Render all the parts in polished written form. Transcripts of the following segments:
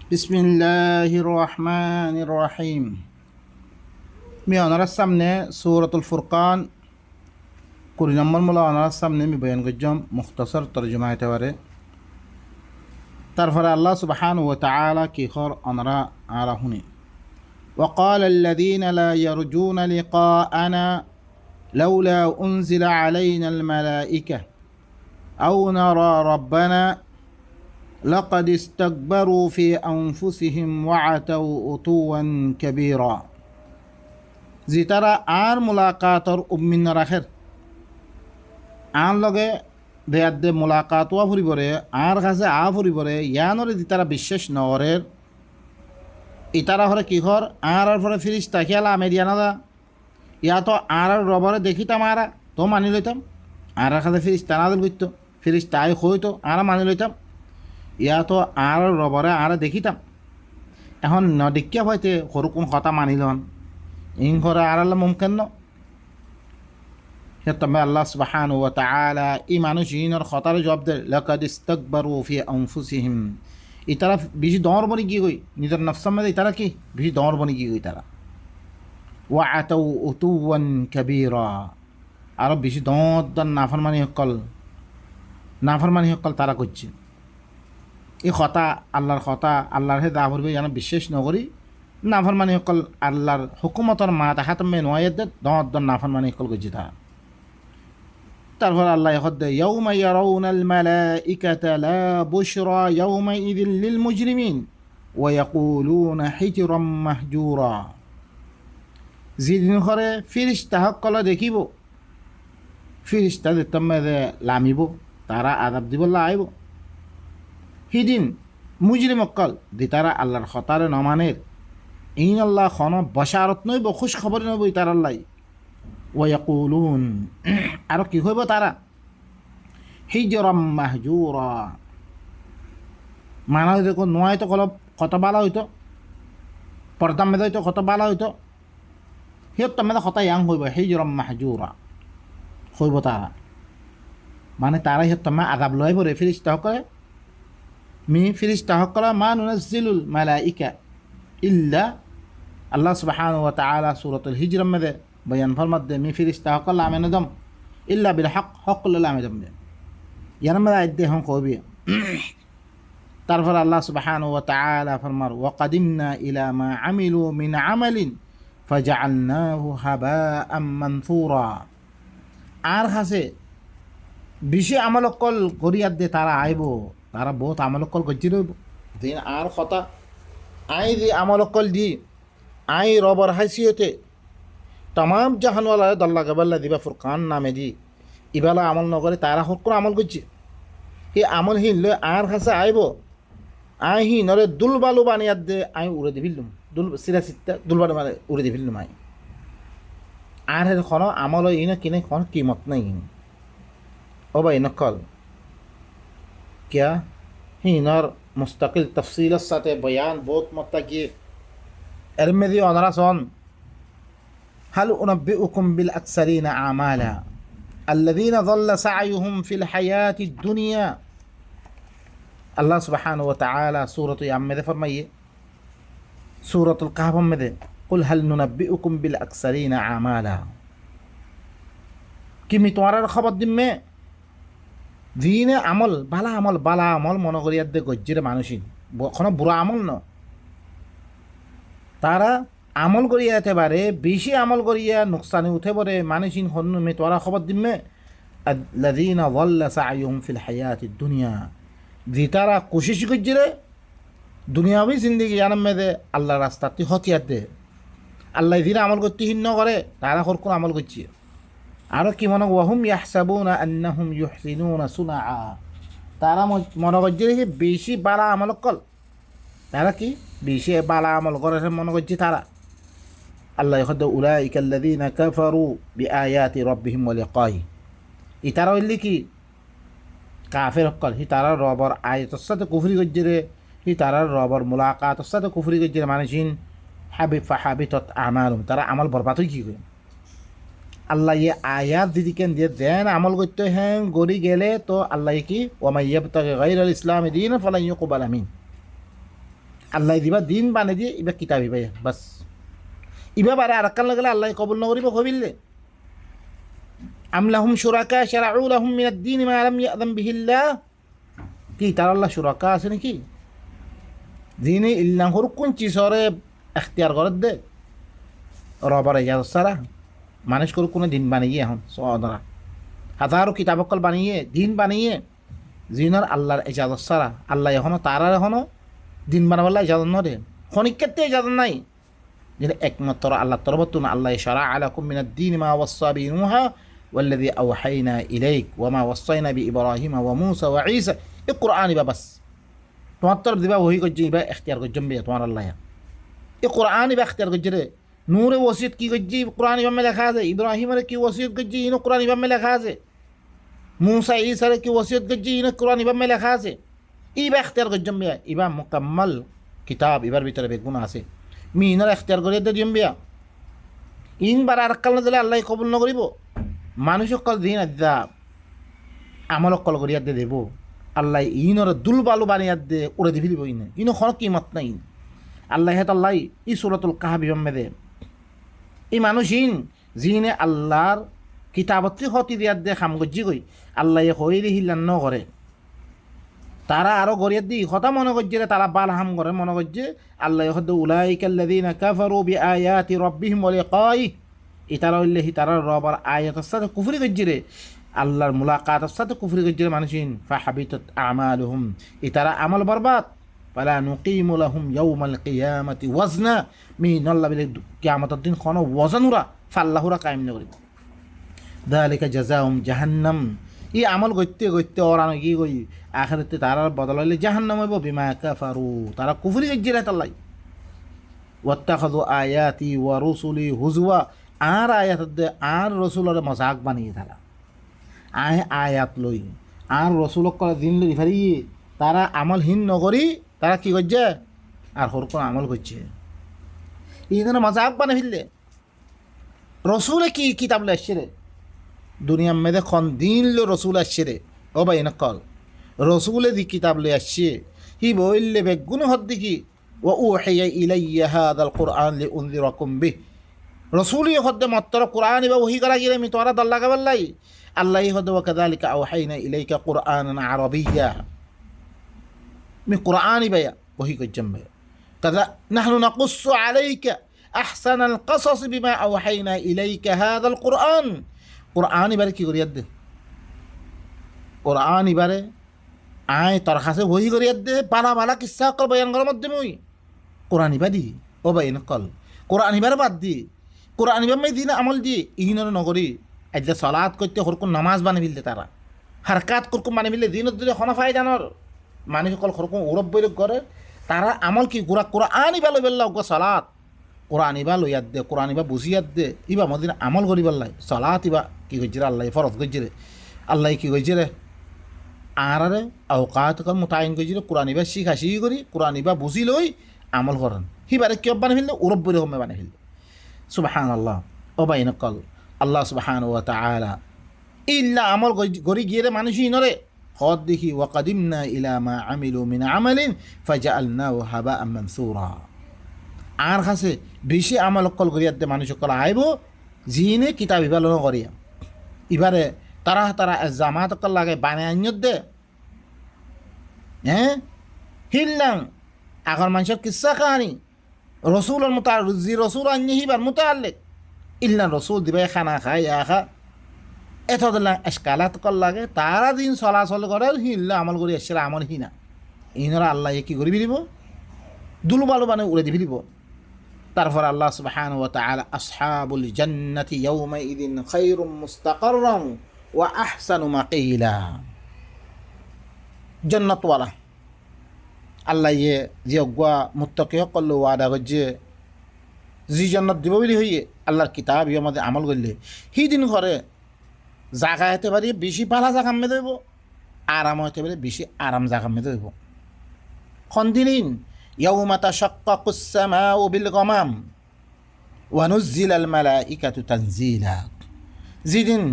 বিসমিল্লাহির রহমানির রহিম। মি অনারার সামনে সূরাতুল ফুরকান 20 নম্বর মূলা অনারার সামনে মি বয়ান করলাম মুখতাসর তরজমা হতে পারে। তারপরে আল্লাহ সুবহানাহু ওয়া তাআলা কি খর অনারা আরা হুনি وقال الذين لا يرجون لقاءنا لولا أنزل علينا الملائكة أو نرى ربنا لقد استكبروا في أنفسهم وعتوا عتوا كبيرا জি তারা আর মুলাকাতর উম্মিন রাখের আন লগে দেয়াদে মুলাকাত ওয়া ফুরিবরে আর কাছে আ ফুরিবরে ইয়ানরে জি তারা বিশ্বাস নরের ইতারা হরে কি হর আর পরে ফিরিস্তা খেলা আমেরিয়ানা দা ইয়া তো আর রবরে দেখিতাম আর তো মানি লইতাম আর কাছে ফিরিস্তা নাদল করতো ফিরিস্তা আই হইতো আর মানি লইতাম ইয়া তো আর রবরে আর দেখিতাম এখন নদিক্যা হইতে সরু কোন কথা মানিলন ইন করে আর আল্লাহ মুমকিন ন তবে আল্লাহ সুবহানাহু ওয়া তাআলা এই মানুষ ইনর খতার জবাব দে লাকাদ ইস্তাকবারু ফি আনফুসিহিম ইতারা বেশি দর বনি কি কই নিজের নফসের মধ্যে ইতারা কি বেশি দর বনি কি কই তারা ওয়া আতাউ উতুওয়ান কাবীরা আর বেশি দর নাফরমানি হকল তারা করছে এই কথা আল্লাহর হে দা ভরবে যেন বিশ্বাস নকরি নাফরমানি হকল আল্লাহর হুকুমতর মা তাহাতমে নয়াদ দর নাফরমানি হকল করছে তারপর আল্লাহ হদ্দে ইয়াউমা ইয়ারাউনাল মালাইকাতা লা বুশরা ইয়াউমাইযিল লিল মুজরিমিন ওয়া ইয়াকুলুনা হিজরাম মাহজুরা যেদিন করে ফিরিস্তা হকল দেখিব ফিরিস্তা তমে লামিব তারা আযাব দিবল্লা আইব হিদিন মুজরিম অক্কল দি তারা আল্লাহর খতারে নমানের ইন আল্লাহ খন বশারত নইব খুশ খবর নইব তার আল্লাহ ওয়াকুলুন আর কি হইব তারা হিজরাম মাহজুরা মানা হইতো নোয়াই তো কত বালা হইতো পর্দাম মেদা হইতো কত বালা হইতো সিহঁত মেদা কত ইয়াং হইব হিজরাম মাহজুরা হইব তারা মানে তারা সিহঁত আজাব লয় পরে ফিরিস্তা সকলে মি ফিরিস্তা সকলে মা নুনাজ্জিলুল মালাইকা ইল্লা আল্লাহ সুবহানাহু ওয়া তাআলা সূরাতুল হিজর মধ্যে বয়ান ফরমাত দে মি ফিরিস্তা সকলে আমেন দম ইল্লা বিল হক হকল আমেন দম ইয়ার মধ্যে আইতে হন কবি তারপর আল্লাহ সুবহানাহু ওয়া তাআলা ফরমার ওয়া কাদিমনা ইলা মা আমিলু মিন আমালিন ফাজআলনাহু হাবাআম মানথুরা আর হাসে বেশি আমলকল করিয়াত দে তারা আইব তারা বহুত আমলকল গজ্জি রইব দিন আর কথা আই দি আমলকল দি আই রবর হাসিয়তে তমাম জাহানওয়ালা দল্লা গবাল্লা দিবা ফুরকান নামে দি ইবালা আমল নগরে তারা হকর আমল করছে হি আমল হি লই আর কাছে আইব আই হি নরে দুলবালু বানিয়াত দে আই উড়ে দি ফিললুম দুল সিরা সিত্তা দুলবালু মানে উড়ে দি ফিললুম আই আর হে খন আমল ইনা কিনে খন কিমত নাই ও ভাই নকল क्या हिनर मुस्तकिल तफसील साथे बयान बहुत मतकी एरमेदी अनरासन हल उनब्बिउकुम बिल अक्सरीना आमाला الذين ضل سعيهم في الحياة الدنيا الله سبحانه وتعالى سورة يامده فرمائے سورة القهف مده قل هل ننبئكم بالأكثرين أعمالا কি মি তোমার খবর দিমে দিনে আমল বালা আমল মনে করিয়া দে গজ্জিরে মানুষই কোনো বুড়া আমল ন তারা আমল করিয়া যেতে পারে বেশি আমল করিয়া নোকসানি উঠে পড়ে মানুষিন হন্নুমে তোরা খবর দিমে আল্লাযীনা যাল্লা সা'য়ুহুম ফিল হায়াতিদ দুনিয়া যে তারা কোশিশ গজ্জিরে দুনিয়াবি জিন্দেগি জানাম মেদে আল্লাহর রাস্তাতে হতিয়ার দে আল্লাহ দিনে আমল করতে হিন্ন করে তারা কোন আমল করছে আরও কি মনে ওয়াহুম ইয়াহসাবুনা আন্নাহুম ইউহসিনুনা সুনাআ তারা মনে করছে যে বেশি বালা আমল কল তারা কি বেশি বালা আমল করে মনে করছে তারা আল্লাহ ইখদ উলাইকা আল্লাযীনা কাফারু বিআয়াতি রাব্বিহিম ওয়া লিকাহি ইতারা হইলে কি কাফের কল হি তারা রবর আয়াতের সাথে কুফরি করছে রে হি তারা রবর মুলাকাতের সাথে কুফরি করছে মানুষিন হাবিতাত আমালুম তারা আমল বরবাদ হই কি করে আল্লাহ ये आयात दीदी के দিয়ে দেন আমল করতে हैं গড়ি গেলে তো আল্লাহ কি ওয়া মাইয়াবতাগি গায়রাল ইসলামি দীনান ফালান ইউকবাল মিন আল্লাহ দিবা দিন বানে দিয়ে ইবা কিতাব ইবাই বাস ইবা বারে আর কান লাগলে আল্লাহ কবুল নকরিব কবিল্লে আমলাহুম শুরাকা শারাউ লাহুম মিনাদ দ্বীন মা লাম ইয়াযাম বিহিল্লাহ কি তার আল্লাহ শুরাকা আছে নাকি দিনে ইল্লাহ কোন চিসরে এখতিয়ার করে দে রবার ইজাজত সারা মানুষ করে কোনো দিন বানিয়ে এখন সদরা হাজারো কিতাবকল বানিয়ে দিন বানিয়ে জিনের আল্লাহর ইজাজত সারা আল্লাহ এখনো তারার এখনো দিন বানাবার ইজাজত নদে ক্ষণিকেতে ইজাজত নাই যেটা একমাত্র আল্লাহ তরবতুন আল্লাহ শারা আলাকুম মিনাদ দ্বীন মা ওয়াসসা বিহি নূহা ওয়াল্লাযী আওহাইনা ইলাইক ওয়া মা ওয়াসসাইনা বিইব্রাহিম ওয়া মূসা ওয়া ঈসা এই কোরআন ইবা বাস তোমার তরফ দিবা ওহি করছে ইবা এখতিয়ার করছে তোমার আল্লাহ এই কোরআন ইবা এখতিয়ার করছে রে নূরে ওসিয়ত কি করছে কোরআন ইবামে লেখা আছে ইব্রাহিমের কি ওসিয়ত করছে ইনো কোরআন ইবামে লেখা আছে মূসা ঈসার কি ওসিয়ত করছে ইনো কোরআন ইবামে লেখা আছে ইবা এখতিয়ার করছে ইবা মুকাম্মাল কিতাব ইবার ভিতরে বেগুন আছে মিনার এখতিয়ার করে দিম বিয়া ইনবার আর কাল না দিলে আল্লাহ কবুল নকরিব মানুষ অকল দিন আদা আমল অকল করিয়া দে দেব আল্লাহ ইনর দুল বালু বানিয়া দে উড়ে দি ফিলিব ইনে ইনো খন কিমত নাই আল্লাহ হেত আল্লাহ ই সূরাতুল কাহফ ইবামে দে এই মানুষ ইন জিনে আল্লাহর কিতাবত্রি হতি দিয়ার দে খাম গজ্জি গই আল্লাহ হইলে হিল্লান ন করে তারা আরো গরিয়ার দি কথা মনে করছে তারা বাল হাম করে মনে করছে আল্লাহ হদ উলাইকাল্লাযীনা কাফারু বিআয়াতি রাব্বিহিম ওয়া লিকাইহি ইতারা হইলেহি তারা রবার আয়াতের সাথে কুফরি করছে রে আল্লাহর মুলাকাতের সাথে কুফরি করছে মানুষিন ফাহাবিতাত আমালুহুম ইতারা আমল বরবাদ ফালা নুকিমু লাহুম ইয়াউমাল কিয়ামাতি ওয়াজনা মিনাল্লাহ বিল কিয়ামতের দিন কোন ওয়াজনুরা ফাল্লাহুরা কায়েম না করিব যালিকা জাযাউম জাহান্নাম ই আমল গইতে গইতে ওরানো কি কই আখিরাতে তারা বদল হইলে জাহান্নাম হইব বিমা কাফারু তারা কুফরি করছে রে তাল্লাই ওয়াত্তাখাযু আয়াতি ওয়া রুসুলি হুজওয়া আর আয়াত দে আর রসুলের মজাক বানিয়ে তারা আয়াত লই আর রসুলক করে দিন লই ফারি তারা আমলহীন নগরী তারা কি করছে আর হর কোন আমল করছে এই জন্য মজাক বানিয়ে ফেললে রসুলে কি কিতাব লে আসছে রে দুনিয়ার মেয়েদের খন দিন লো রসুল আসছে রে ও ভাই নকল রসুলে দি কিতাব লে আসছে হি বইলে বেগুন হদ দেখি ও উহিয়া ইলাইয়া হাদাল কুরআন লিউনযিরাকুম বিহি রসুলই হদ্দে মত্তর কোরআন বা ওহি করা গেলে আমি তোরা দল লাগাবার লাই আল্লাহ হদ্দে ওয়া কাযালিকা আওহাইনা ইলাইকা কুরআনান আরাবিয়্যা মি কোরআন ইবায়া ওহি কজ্জম ভাই কাযা নাহনু নাকুসসু আলাইকা আহসানাল ক্বাসাস বিমা আওহাইনা ইলাইকা হাযাল কুরআন কোরআন ইবারে কি করিয়া দে কোরআন ইবারে আয় তোর কাছে ওহি করিয়া দে বালা বালা কিসসা কল বয়ান করার মাধ্যমে ওই কোরআন ইবা দি ও ভাই নকল কোরআন ইবারে বাদ দি কোরআন ইবামে দিন আমল দিয়ে ইহিনের নগরী আজ সলাৎ করতে হরকুন নামাজ বানি ফেলতে তারা হারকাত করকুন বানি ফেললে দিনত যদি হনফাই জানর মানুষ সকল হরকুন ওরব বৈরব করে তারা আমল কি কোরআন ইবা লই বেল্লা গো সলাৎ কোরআন ইবা লইয়াত দে কোরআন ইবা বুঝিয়াত দে ইবা মদিন আমল করি বেল্লাই সলাৎ ইবা কি করছে আল্লাহ ফরজ করছে রে আল্লাহ কি করছে রে আর রে আওকাত কর মোতায়েন করছে কোরআন ইবা শিখি করি কোরআন ইবা বুঝি লই আমল করেন হিবারে কিয় বানি ফেললে ওরব বৈরব হমে বানি ফেললে সুবহানাল্লাহ ও ভাই নকল আল্লাহ সুবহানাহু ওয়া তাআলা ইল্লা আমল গরি গিয়ে রে মানুষই নরে হদ দেখি ওয়া কাদিমনা ইলা মা আমিলু মিন আমালিন ফাজআলনাহু হাবাআন মানসুরা আর কাছে বেশি আমল কল করিয়াতে মানুষ কল আইব জিনে কিতাব ইবালন করিয়া ইবারে তারা তারা জামাত কল লাগে বানায় আনিয়ত দে হ্যাঁ হিল্লাং আগর মানুষের কিসসা কাহানি রসুলের জি রসুল আনি হিবার মুতাল্লিক ইল্লা রসুল দিবে খানা খাই আখা এত দিলাম এসকালাত কর লাগে তারা দিন চলাচল করে হিল্লা আমল করে এসছিল আমল হিনা ইনরা আল্লাহ কি করে দিব দুলু বালু মানে উড়ে দি ফেলিব তারপর আল্লাহ সুবহানাহু ওয়া তাআলা আসহাবুল জান্নাতি ইয়াউমাইযিন খায়রুম মুস্তাকাররান ওয়া আহসানু মাকিলা জান্নাতওয়ালা আল্লাহ ইয়ে যে অগুয়া মুত্তাকি করলো ওয়াদা করছে জি জান্নাত দিব বলি হইয়ে আল্লাহর কিতাব ইয়ে আমাদের আমল করলে দিন ঘরে জাগা হতে পারি বেশি ভালো জাগা মেয়ে দেব আরাম হতে পারে বেশি আরাম জাগা মেয়ে দেব খন্দিন ইয়াউমা তাশাক্কাকুস সামাউ বিল গামাম ওয়া নুজ্জিলাল মালাইকাতু তানজিলা যেদিন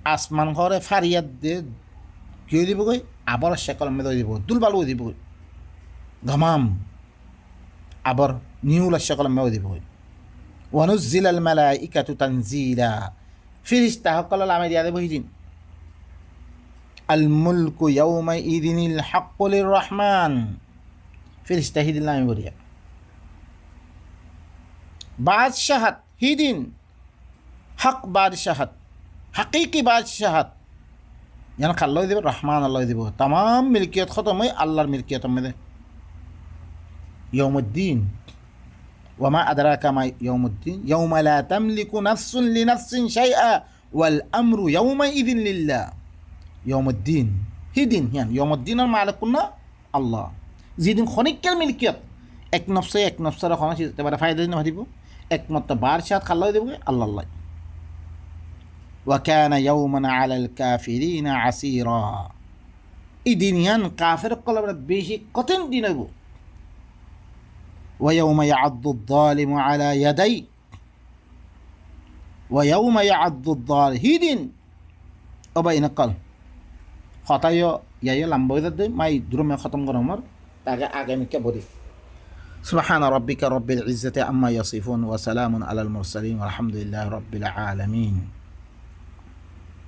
আসমান ঘরে ফারিয়াদ দে কি দিব কই আবার শেকল মেয়ে দিব দুলবালু দিব গামাম আবার নিউল সকল মেও দিব ওয়ানুজ্জিল আল মালাইকাতু তানজিলা ফিরিস্তা সকল আমি দিয়া দেব হিদিন আল মুলকু ইয়াউমা ইদিনিল হাক্কু লির রহমান ফিরিস্তা হিদিন আমি বলিয়া বাদশাহাত হিদিন হক বাদশাহাত হাকিকি বাদশাহাত যেন খাল্লাই দিব রহমান আল্লাহ দিব তাম মিল্কিয়ত খতম হয় আল্লাহর মিল্কিয়ত মেদে ইয়ৌমুদ্দিন ওয়ামা আদরাকা মা ইয়ৌমুদ্দিন ইয়ৌমা লা তামলিকু নাফসুন লিনাফসিন শাইআ ওয়াল আমরু ইয়ৌমাইযিন লিল্লাহ ইয়ৌমুদ্দিন হিদিন হিয়ান ইয়ৌমুদ্দিনের মালিক কোননা আল্লাহ যেদিন খনিকের মিল্কিয়ত এক নফসের খনা এবারে ফায়দা দিন দিব একমাত্র বাদশাহাত খাল্লাই দিব আল্লাহ আল্লাহ وكان يوما على الكافرين عسيرا إدينيان كافر قلب بيشي قتن دينبو ويوم يعض الظالم على يدي ويوم يعض الظالم هيدين أبين قل خطايا يا لامبو ذا ما يدرم ختم غرامر تاجا اگامي كبودي سبحان ربك رب العزة عما يصفون وسلام على المرسلين والحمد لله رب العالمين